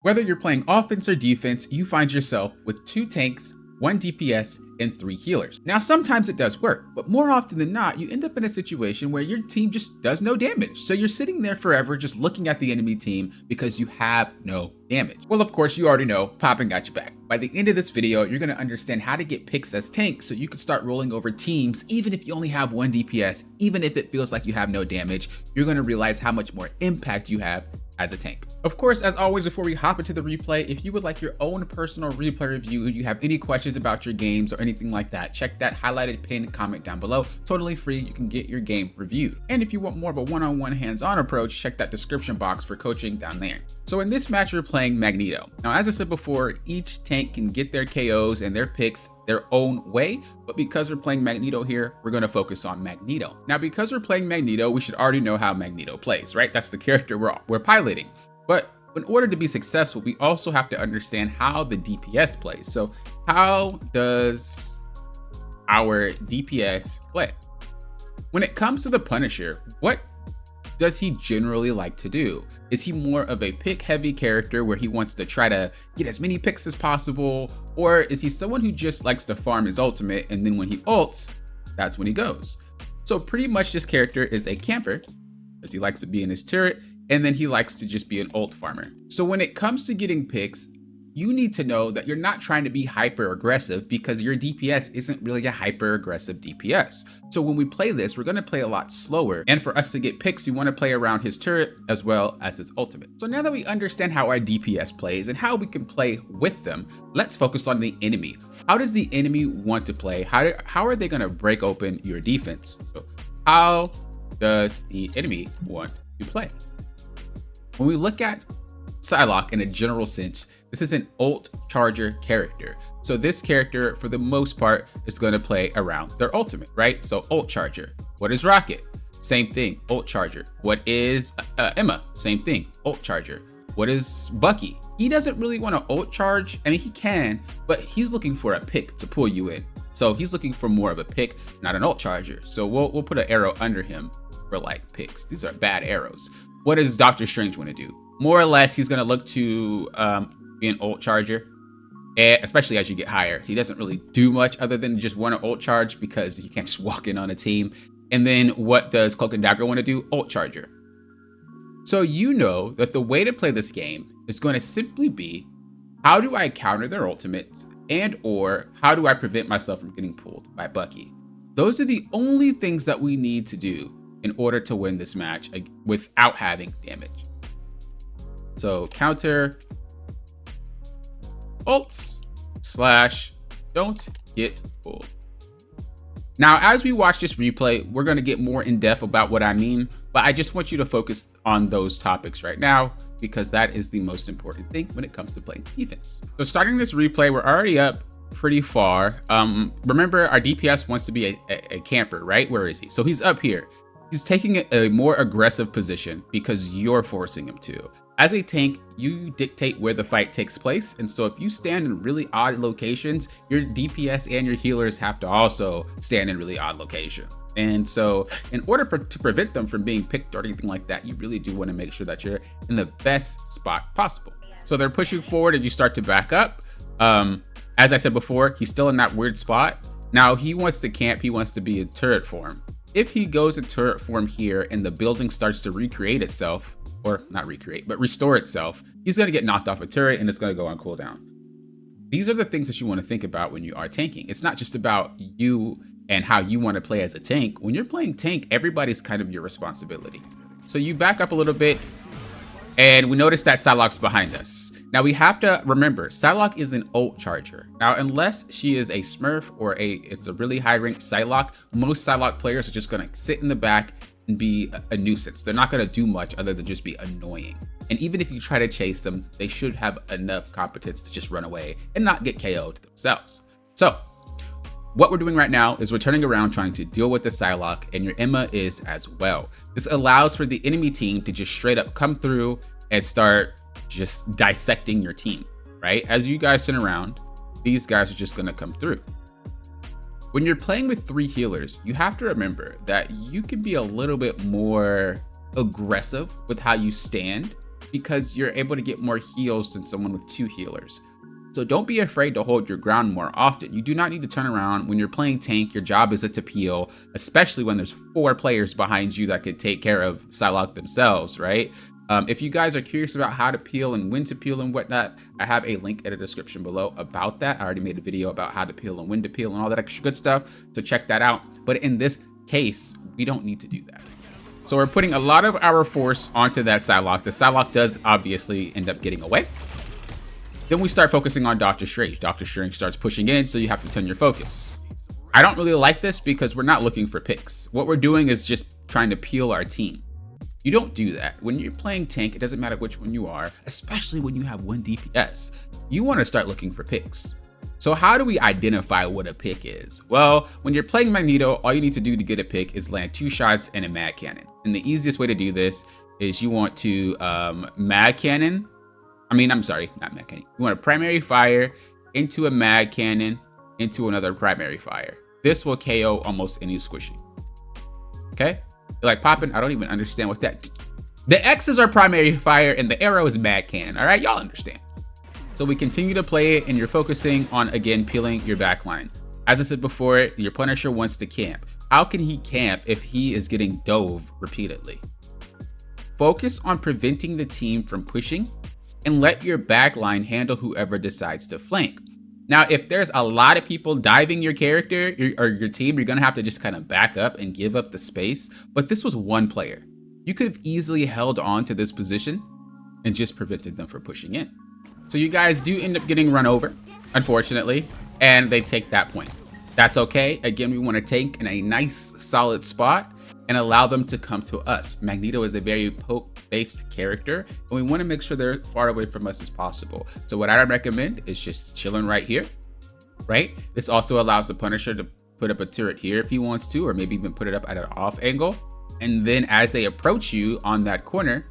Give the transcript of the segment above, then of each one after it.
Whether you're playing offense or defense, you find yourself with 2 tanks, 1 DPS, and 3 healers. Now, sometimes it does work, but more often than not, you end up in a situation where your team just does no damage. So you're sitting there forever just looking at the enemy team because you have no damage. Well, of course, you already know, Poppin got your back. By the end of this video, you're gonna understand how to get picks as tanks so you can start rolling over teams even if you only have 1 DPS, even if it feels like you have no damage. You're gonna realize how much more impact you have as a tank. Of course, as always, before we hop into the replay, if you would like your own personal replay review, you have any questions about your games or anything like that, check that highlighted pinned comment down below. Totally free, you can get your game reviewed. And if you want more of a one-on-one hands-on approach, check that description box for coaching down there. So in this match, we're playing Magneto. Now, as I said before, each tank can get their KOs and their picks their own way, but because we're playing Magneto here, we're gonna focus on Magneto. Now, because we're playing Magneto, we should already know how Magneto plays, right? That's the character we're piloting. But in order to be successful, we also have to understand how the DPS plays. So how does our DPS play? When it comes to the Punisher, what does he generally like to do? Is he more of a pick heavy character where he wants to try to get as many picks as possible? Or is he someone who just likes to farm his ultimate and then when he ults, that's when he goes? So pretty much this character is a camper because he likes to be in his turret and then he likes to just be an ult farmer. So when it comes to getting picks, you need to know that you're not trying to be hyper aggressive because your DPS isn't really a hyper aggressive DPS. So when we play this, we're gonna play a lot slower. And for us to get picks, we wanna play around his turret as well as his ultimate. So now that we understand how our DPS plays and how we can play with them, let's focus on the enemy. How does the enemy want to play? How are they gonna break open your defense? So how does the enemy want to play? When we look at Psylocke in a general sense, this is an ult charger character. So this character, for the most part, is going to play around their ultimate, right? So ult charger. What is Rocket? Same thing, ult charger. What is Emma? Same thing, ult charger. What is Bucky? He doesn't really want to ult charge. I mean, he can, but he's looking for a pick to pull you in. So he's looking for more of a pick, not an ult charger. So we'll put an arrow under him for like picks. These are bad arrows. What does Doctor Strange want to do? More or less, he's going to look to be an ult charger, especially as you get higher. He doesn't really do much other than just want to ult charge because you can't just walk in on a team. And then what does Cloak and Dagger want to do? Ult charger. So you know that the way to play this game is going to simply be, how do I counter their ultimate and or how do I prevent myself from getting pulled by Bucky? Those are the only things that we need to do in order to win this match without having damage. So counter ults / don't get pulled. Now, as we watch this replay, we're going to get more in depth about what I mean, but I just want you to focus on those topics right now because that is the most important thing when it comes to playing defense. So starting this replay, we're already up pretty far. Remember, our DPS wants to be a camper, right? Where is he? So he's up here. He's taking a more aggressive position because you're forcing him to. As a tank, you dictate where the fight takes place, and so if you stand in really odd locations, your DPS and your healers have to also stand in really odd locations. And so in order to prevent them from being picked or anything like that, you really do want to make sure that you're in the best spot possible. So they're pushing forward and you start to back up. As I said before, he's still in that weird spot. Now he wants to camp, he wants to be in turret form. If he goes in turret form here and the building starts to recreate itself, or not recreate, but restore itself, he's gonna get knocked off a turret and it's gonna go on cooldown. These are the things that you wanna think about when you are tanking. It's not just about you and how you wanna play as a tank. When you're playing tank, everybody's kind of your responsibility. So you back up a little bit and we notice that Psylocke's behind us. Now we have to remember, Psylocke is an ult charger. Now, unless she is a Smurf or it's a really high ranked Psylocke, most Psylocke players are just gonna sit in the back and be a nuisance. They're not going to do much other than just be annoying. And even if you try to chase them, they should have enough competence to just run away and not get KO'd themselves. So what we're doing right now is we're turning around trying to deal with the Psylocke, and your Emma is as well. This allows for the enemy team to just straight up come through and start just dissecting your team, right? As you guys turn around, these guys are just going to come through. When you're playing with 3 healers, you have to remember that you can be a little bit more aggressive with how you stand because you're able to get more heals than someone with 2 healers. So don't be afraid to hold your ground more often. You do not need to turn around. When you're playing tank, your job isn't to peel, especially when there's 4 players behind you that could take care of Psylocke themselves, right? If you guys are curious about how to peel and when to peel and whatnot, I have a link in the description below about that. I already made a video about how to peel and when to peel and all that extra good stuff, so check that out. But in this case, we don't need to do that. So we're putting a lot of our force onto that Psylocke. The Psylocke does obviously end up getting away. Then we start focusing on Dr. Strange. Dr. Strange starts pushing in, so you have to turn your focus. I don't really like this because we're not looking for picks. What we're doing is just trying to peel our team. You don't do that. When you're playing tank, it doesn't matter which one you are, especially when you have 1 DPS. You want to start looking for picks. So how do we identify what a pick is? Well, when you're playing Magneto, all you need to do to get a pick is land 2 shots and a mag cannon. And the easiest way to do this is you want to mag cannon. Not mag cannon. You want a primary fire into a mag cannon into another primary fire. This will KO almost any squishy. Okay? You're like, Poppin', I don't even understand what that... The X is our primary fire and the arrow is mag cannon. All right, y'all understand. So we continue to play it and you're focusing on, again, peeling your backline. As I said before, your Punisher wants to camp. How can he camp if he is getting dove repeatedly? Focus on preventing the team from pushing and let your backline handle whoever decides to flank. Now, if there's a lot of people diving your character or your team, you're gonna have to just kind of back up and give up the space. But this was 1 player. You could have easily held on to this position and just prevented them from pushing in. So you guys do end up getting run over, unfortunately, and they take that point. That's okay. Again, we want to tank in a nice, solid spot and allow them to come to us. Magneto is a very poke-based character, and we want to make sure they're far away from us as possible. So what I recommend is just chilling right here, right? This also allows the Punisher to put up a turret here if he wants to, or maybe even put it up at an off angle. And then as they approach you on that corner,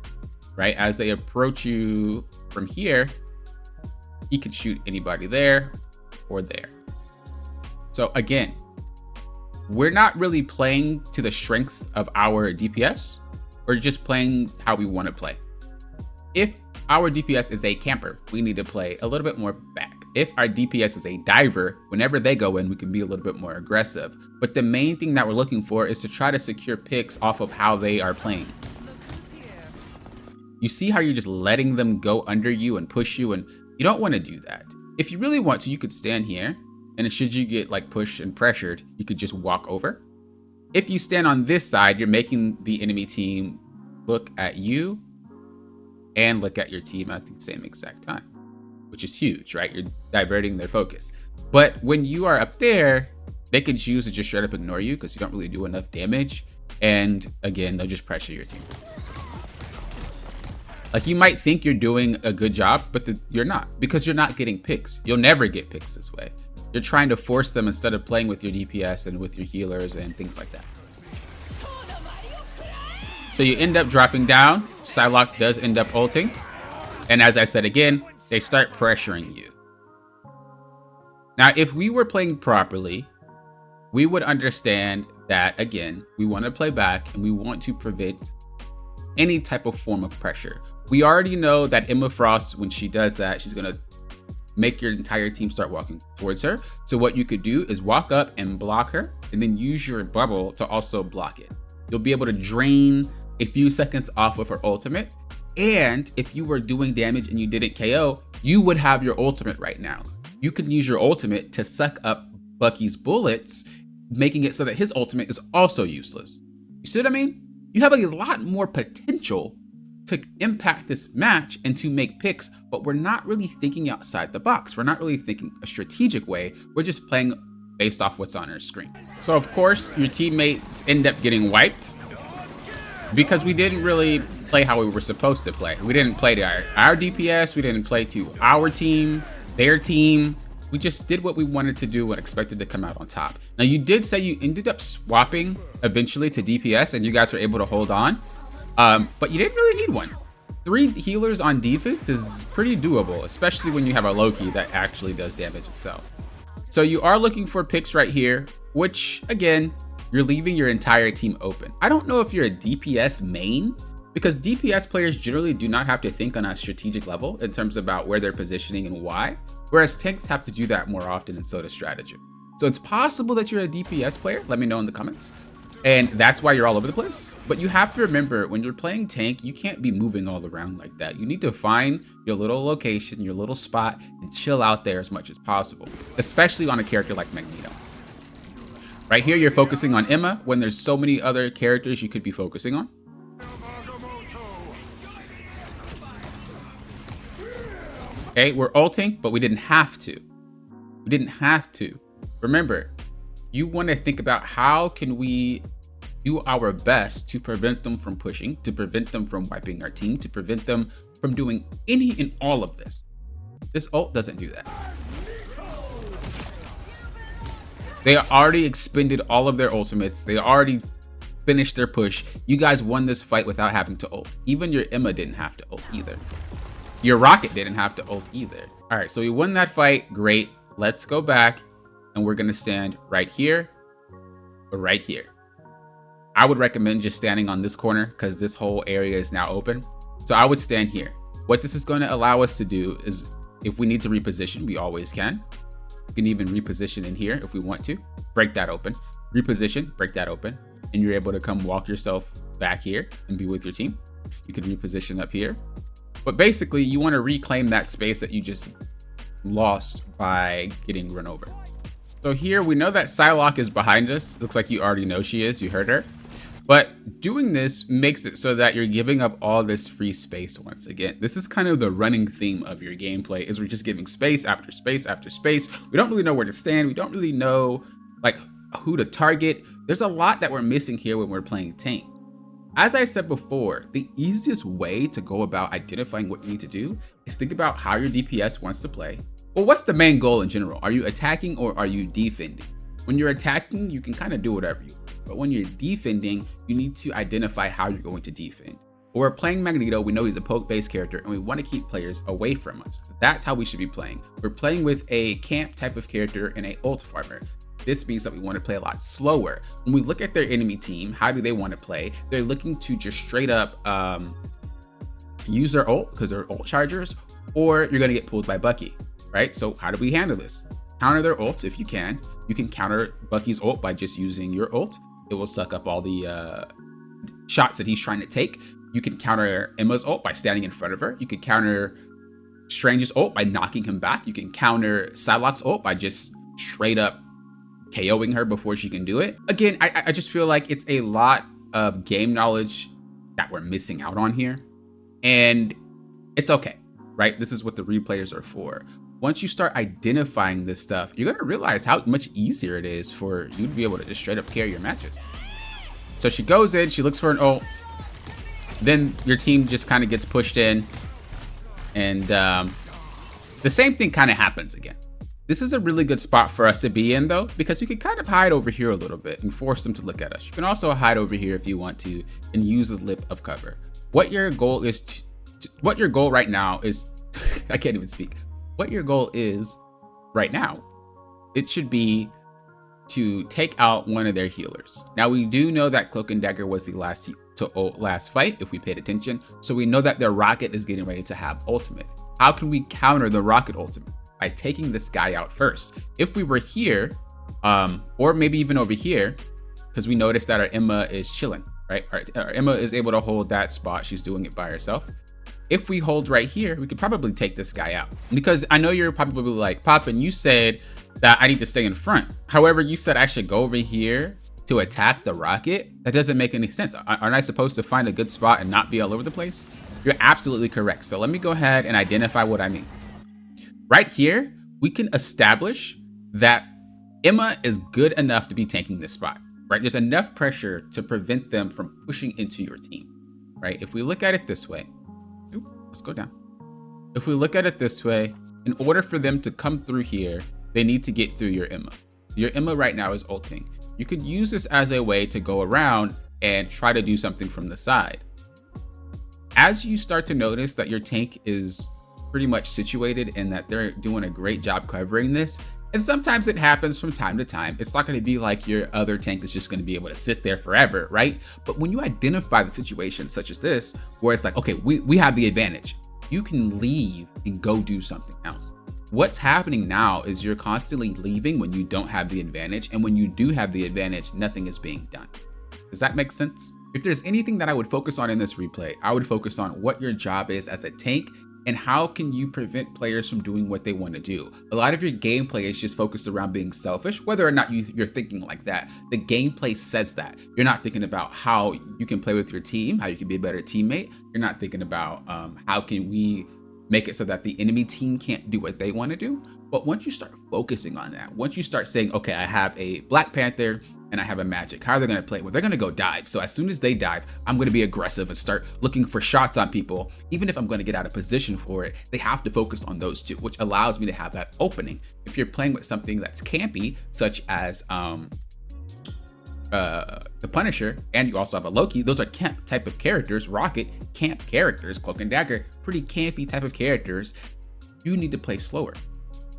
right? As they approach you from here, he can shoot anybody there or there. So again, we're not really playing to the strengths of our DPS. We're just playing how we want to play. If our DPS is a camper, we need to play a little bit more back. If our DPS is a diver, whenever they go in, we can be a little bit more aggressive. But the main thing that we're looking for is to try to secure picks off of how they are playing. You see how you're just letting them go under you and push you, and you don't want to do that. If you really want to, you could stand here, and should you get like pushed and pressured, you could just walk over. If you stand on this side, you're making the enemy team look at you and look at your team at the same exact time, which is huge, right? You're diverting their focus. But when you are up there, they can choose to just straight up ignore you because you don't really do enough damage. And again, they'll just pressure your team. Like, you might think you're doing a good job, but you're not, because you're not getting picks. You'll never get picks this way. You're trying to force them instead of playing with your DPS and with your healers and things like that. So you end up dropping down. Psylocke does end up ulting. And as I said again, they start pressuring you. Now, if we were playing properly, we would understand that, again, we want to play back and we want to prevent any type of form of pressure. We already know that Emma Frost, when she does that, she's going to make your entire team start walking towards her. So what you could do is walk up and block her, and then use your bubble to also block it. You'll be able to drain a few seconds off of her ultimate. And if you were doing damage and you didn't KO, you would have your ultimate right now. You can use your ultimate to suck up Bucky's bullets, making it so that his ultimate is also useless. You see what I mean? You have a lot more potential to impact this match and to make picks, but we're not really thinking outside the box. We're not really thinking a strategic way. We're just playing based off what's on our screen. So of course, your teammates end up getting wiped because we didn't really play how we were supposed to play. We didn't play to our DPS. We didn't play to our team, their team. We just did what we wanted to do and expected to come out on top. Now, you did say you ended up swapping eventually to DPS and you guys were able to hold on. But you didn't really need one. 3 healers on defense is pretty doable, especially when you have a Loki that actually does damage itself. So you are looking for picks right here, which again, you're leaving your entire team open. I don't know if you're a DPS main, because DPS players generally do not have to think on a strategic level in terms about where they're positioning and why, whereas tanks have to do that more often, and so does strategy. So it's possible that you're a DPS player, let me know in the comments, and that's why you're all over the place. But you have to remember, when you're playing tank, you can't be moving all around like that. You need to find your little location, your little spot, and chill out there as much as possible, especially on a character like Magneto. Right here, you're focusing on Emma when there's so many other characters you could be focusing on. Okay, we're ulting, but we didn't have to. We didn't have to. Remember, you want to think about how can we do our best to prevent them from pushing, to prevent them from wiping our team, to prevent them from doing any and all of this. This ult doesn't do that. They already expended all of their ultimates. They already finished their push. You guys won this fight without having to ult. Even your Emma didn't have to ult either. Your Rocket didn't have to ult either. All right, so we won that fight. Great. Let's go back, and we're gonna stand right here or right here. I would recommend just standing on this corner because this whole area is now open. So I would stand here. What this is going to allow us to do is, if we need to reposition, we always can. We can even reposition in here if we want to. Break that open. Reposition, break that open. And you're able to come walk yourself back here and be with your team. You can reposition up here. But basically, you want to reclaim that space that you just lost by getting run over. So here, we know that Psylocke is behind us. Looks like you already know she is. You heard her. But doing this makes it so that you're giving up all this free space once again. This is kind of the running theme of your gameplay, is we're just giving space after space after space. We don't really know where to stand. We don't really know like who to target. There's a lot that we're missing here when we're playing tank. As I said before, the easiest way to go about identifying what you need to do is think about how your DPS wants to play. Well, what's the main goal in general? Are you attacking or are you defending? When you're attacking, you can kind of do whatever you want. But when you're defending, you need to identify how you're going to defend. When we're playing Magneto, we know he's a poke-based character and we want to keep players away from us. That's how we should be playing. We're playing with a camp type of character and a ult farmer. This means that we want to play a lot slower. When we look at their enemy team, how do they want to play? They're looking to just straight up use their ult because they're ult chargers, or you're going to get pulled by Bucky, right? So how do we handle this? Counter their ults if you can. You can counter Bucky's ult by just using your ult. It will suck up all the shots that he's trying to take. You can counter Emma's ult by standing in front of her. You can counter Strange's ult by knocking him back. You can counter Psylocke's ult by just straight up KOing her before she can do it. Again, I just feel like it's a lot of game knowledge that we're missing out on here. And it's okay, right? This is what the replayers are for. Once you start identifying this stuff, you're gonna realize how much easier it is for you to be able to just straight up carry your matches. So she goes in, she looks for an ult, then your team just kind of gets pushed in, and the same thing kind of happens again. This is a really good spot for us to be in though, because we can kind of hide over here a little bit and force them to look at us. You can also hide over here if you want to and use a lip of cover. What your goal is, what your goal right now is, I can't even speak. What your goal is right now, it should be to take out one of their healers. Now we do know that Cloak and Dagger was the last fight if we paid attention. So we know that their Rocket is getting ready to have ultimate. How can we counter the Rocket ultimate? By taking this guy out first. If we were here, or maybe even over here, because we noticed that our Emma is chilling, right? Our Emma is able to hold that spot. She's doing it by herself. If we hold right here, we could probably take this guy out. Because I know you're probably like, Poppin, you said that I need to stay in front. However, you said I should go over here to attack the Rocket. That doesn't make any sense. Aren't I supposed to find a good spot and not be all over the place? You're absolutely correct. So let me go ahead and identify what I mean. Right here, we can establish that Emma is good enough to be tanking this spot, right? There's enough pressure to prevent them from pushing into your team, right? If we look at it this way, let's go down. If we look at it this way, in order for them to come through here, they need to get through your Emma. Your Emma right now is ulting. You could use this as a way to go around and try to do something from the side. As you start to notice that your tank is pretty much situated and that they're doing a great job covering this, And sometimes it happens from time to time. It's not going to be like your other tank is just going to be able to sit there forever, right? But when you identify the situation such as this, where it's like, okay, we have the advantage, you can leave and go do something else. What's happening now is you're constantly leaving when you don't have the advantage, and when you do have the advantage, nothing is being done. Does that make sense? If there's anything that I would focus on in this replay, I would focus on what your job is as a tank and how can you prevent players from doing what they want to do. A lot of your gameplay is just focused around being selfish, whether or not you're thinking like that. The gameplay says that. You're not thinking about how you can play with your team, how you can be a better teammate. You're not thinking about how can we make it so that the enemy team can't do what they want to do. But once you start focusing on that, once you start saying, okay, I have a Black Panther and I have a Magic, how are they going to play? Well, they're going to go dive. So as soon as they dive, I'm going to be aggressive and start looking for shots on people. Even if I'm going to get out of position for it, they have to focus on those two, which allows me to have that opening. If you're playing with something that's campy, such as the Punisher, and you also have a Loki, those are camp type of characters. Rocket, camp characters. Cloak and Dagger, pretty campy type of characters. You need to play slower.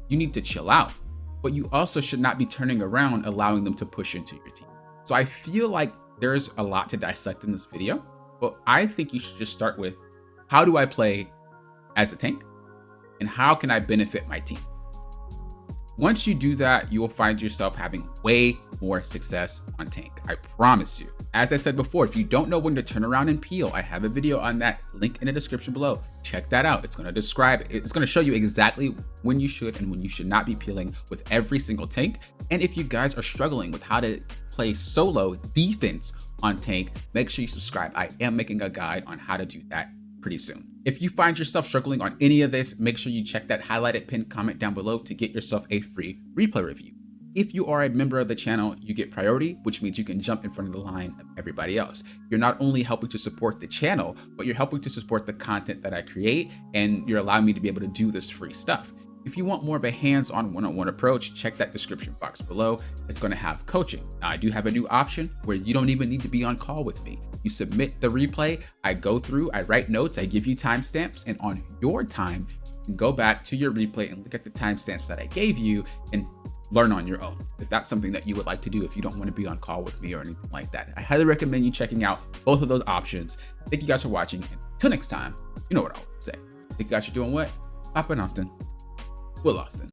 You need to chill out, but you also should not be turning around allowing them to push into your team. So I feel like there's a lot to dissect in this video, but I think you should just start with, how do I play as a tank and how can I benefit my team? Once you do that, you will find yourself having way more success on tank. I promise you. As I said before, if you don't know when to turn around and peel, I have a video on that, link in the description below. Check that out. It's going to show you exactly when you should and when you should not be peeling with every single tank. And if you guys are struggling with how to play solo defense on tank, make sure you subscribe. I am making a guide on how to do that pretty soon. If you find yourself struggling on any of this, make sure you check that highlighted pinned comment down below to get yourself a free replay review. If you are a member of the channel, you get priority, which means you can jump in front of the line of everybody else. You're not only helping to support the channel, but you're helping to support the content that I create, and you're allowing me to be able to do this free stuff. If you want more of a hands-on one-on-one approach, check that description box below. It's going to have coaching. Now, I do have a new option where you don't even need to be on call with me. You submit the replay, I go through, I write notes, I give you timestamps, and on your time, you can go back to your replay and look at the timestamps that I gave you and learn on your own. If that's something that you would like to do, if you don't want to be on call with me or anything like that, I highly recommend you checking out both of those options. Thank you guys for watching, and until next time, you know what I always say. Thank you guys for doing what? Popping often. Will often.